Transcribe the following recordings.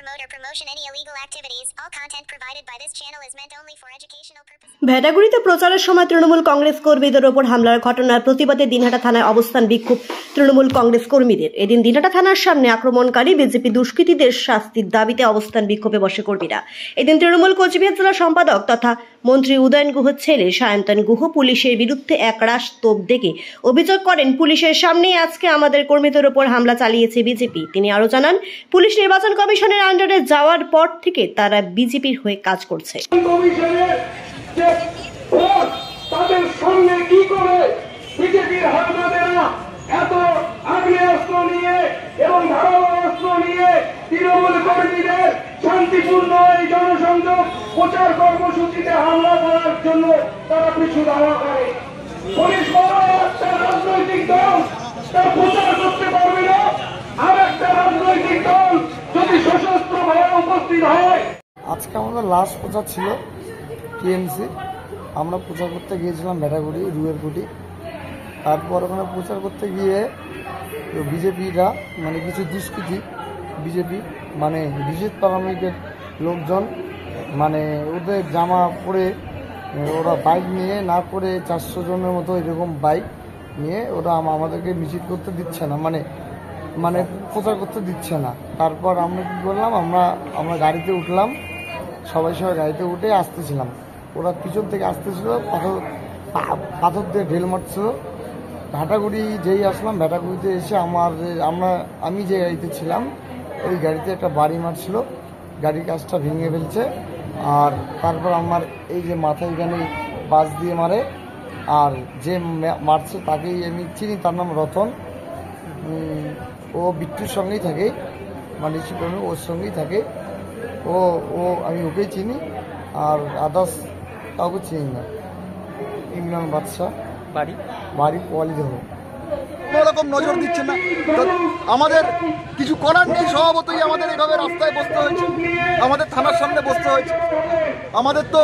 promote or promotion any illegal activities. All content provided by this channel is meant only for educational purposes. ভেটাগুড়িতে প্রচারের সময় তৃণমূল কংগ্রেস কর্মীদের ওপর হামলার ঘটনার প্রতিবাদে দিনহাটা থানায় অবস্থান বিক্ষোভ তৃণমূল কংগ্রেস কর্মীদের। এদিন দিনহাটা থানার সামনে আক্রমণকারী বিজেপি দুষ্কৃতীদের শাস্তির দাবিতে অবস্থান বিক্ষোভে বসে কর্মীরা। এদিন তৃণমূল কোচবিহার জেলা সম্পাদক তথা মন্ত্রী উদয়ন গুহর ছেলে সায়ন্তন গুহ পুলিশের বিরুদ্ধে একরাশ তোপ দেখে অভিযোগ করেন, পুলিশের সামনেই আজকে আমাদের কর্মীদের ওপর হামলা চালিয়েছে বিজেপি। তিনি আরো জানান, পুলিশ নির্বাচন কমিশনের আন্ডারে যাওয়ার পর থেকে তারা বিজেপির হয়ে কাজ করছে। তাদের সামনে কি করে বিজেপির হামলাদেরা এত আগ্নেয়াস্ত্র নিয়ে এবং ধারালো অস্ত্র নিয়ে তৃণমূল কর্মীদের শান্তিপূর্ণ এই জনসংযোগ প্রচার কর্মসূচিতে হামলা করার জন্য তারা পিছু ধাওয়া করে। পুলিশ বড় একটা রাজনৈতিক দল তারা প্রচার করতে পারবে না। আর একটা রাজনৈতিক দল যদি সশস্ত্র ভাবে উপস্থিত হয়। আজকে আমাদের লাস্ট প্রচার ছিল টিএমসি। আমরা প্রচার করতে গিয়েছিলাম ভেটাগুড়ি রুয়েরকুটি। তারপর ওখানে প্রচার করতে গিয়ে বিজেপিরা মানে কিছু দুষ্কৃতী বিজেপি মানে বিজেপি পার্লামেন্টের লোকজন মানে ওদের জামা পরে ওরা বাইক নিয়ে না করে 400 জনের মতো এরকম বাইক নিয়ে ওরা আমাদেরকে মিছিল করতে দিচ্ছে না, মানে প্রচার করতে দিচ্ছে না। তারপর আমরা কী করলাম, আমরা গাড়িতে উঠলাম, সবাই গাড়িতে উঠে আসতেছিলাম। ওরা পিছন থেকে আসতেছিল, পাথর দিয়ে ঢেল মারছিল। ভেটাগুড়ি যেই আসলাম, ভেটাগুড়িতে এসে আমি যে গাড়িতে ছিলাম ওই গাড়িতে একটা বাড়ি মারছিল, গাড়ির কাজটা ভেঙে ফেলছে। আর তারপর আমার এই যে মাথায় এখানে বাস দিয়ে মারে। আর যে মারছে তাকেই আমি চিনি, তার নাম রতন। ও বিট্টুর সঙ্গেই থাকে, মানে ওর সঙ্গেই থাকে। আমি ওকেই চিনি, আর আদার্স কাউকে চিনি না। ইমরান বাদশাহ, বাড়ি পোয়ালি ধরো। কোনোরকম নজর দিচ্ছে না। আমাদের কিছু করার নেই, স্বভাবতই আমাদের এভাবে রাস্তায় বসতে হয়েছে, আমাদের থানার সামনে বসতে হয়েছে। আমাদের তো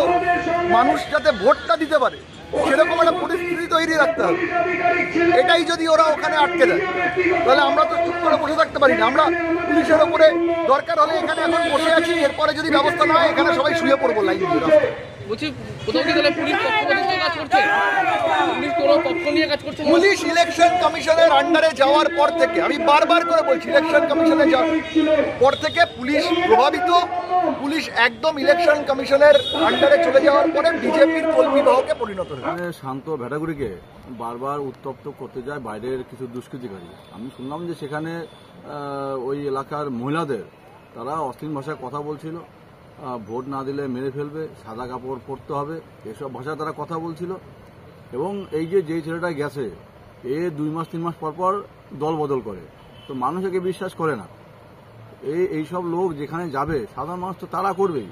মানুষ যাতে ভোটটা দিতে পারে সেরকম একটা পরিস্থিতি তৈরি রাখতে হবে। এটাই যদি ওরা ওখানে আটকে দেয় তাহলে আমরা তো চুপ করে বসে থাকতে পারি না। আমরা পুলিশের ওপরে দরকার হলে এখানে এখন বসে আছি, এরপরে যদি ব্যবস্থা না হয় এখানে সবাই শুয়ে পড়বো লাইন দিয়ে রাস্তায়। পুলিশ ইলেকশন কমিশনের আন্ডারে যাওয়ার পর থেকে, আমি বারবার করে বলছি, ইলেকশন কমিশনে যাওয়ার পর থেকে পুলিশ প্রভাবিত। পুলিশ একদম ইলেকশন কমিশনের আন্ডারে চলে যাওয়ার পরে বিজেপির কল্পিবাহকে পরিণত হয়েছে। শান্ত ভেটাগুড়িকে বারবার উত্তপ্ত করতে যায় বাইরের কিছু দুষ্কৃতিকারী। আমি শুনলাম যে সেখানে ওই এলাকার মহিলাদের তারা অশ্লীল ভাষায় কথা বলছিল, ভোট না দিলে মেরে ফেলবে, সাদা কাপড় পরতে হবে, এসব ভাষায় তারা কথা বলছিল। এবং এই যেই ছেলেটা গেছে, 2 মাস 3 মাস পর পর দল বদল করে, তো মানুষ একে বিশ্বাস করে না। এইসব লোক যেখানে যাবে সাধারণ মানুষ তো তারা করবেই।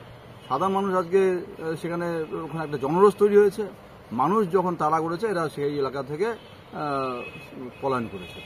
সাধারণ মানুষ আজকে সেখানে ওখানে একটা জনরোষ তৈরি হয়েছে। মানুষ যখন তাড়া করেছে, এরা সেই এলাকা থেকে পলায়ন করেছে।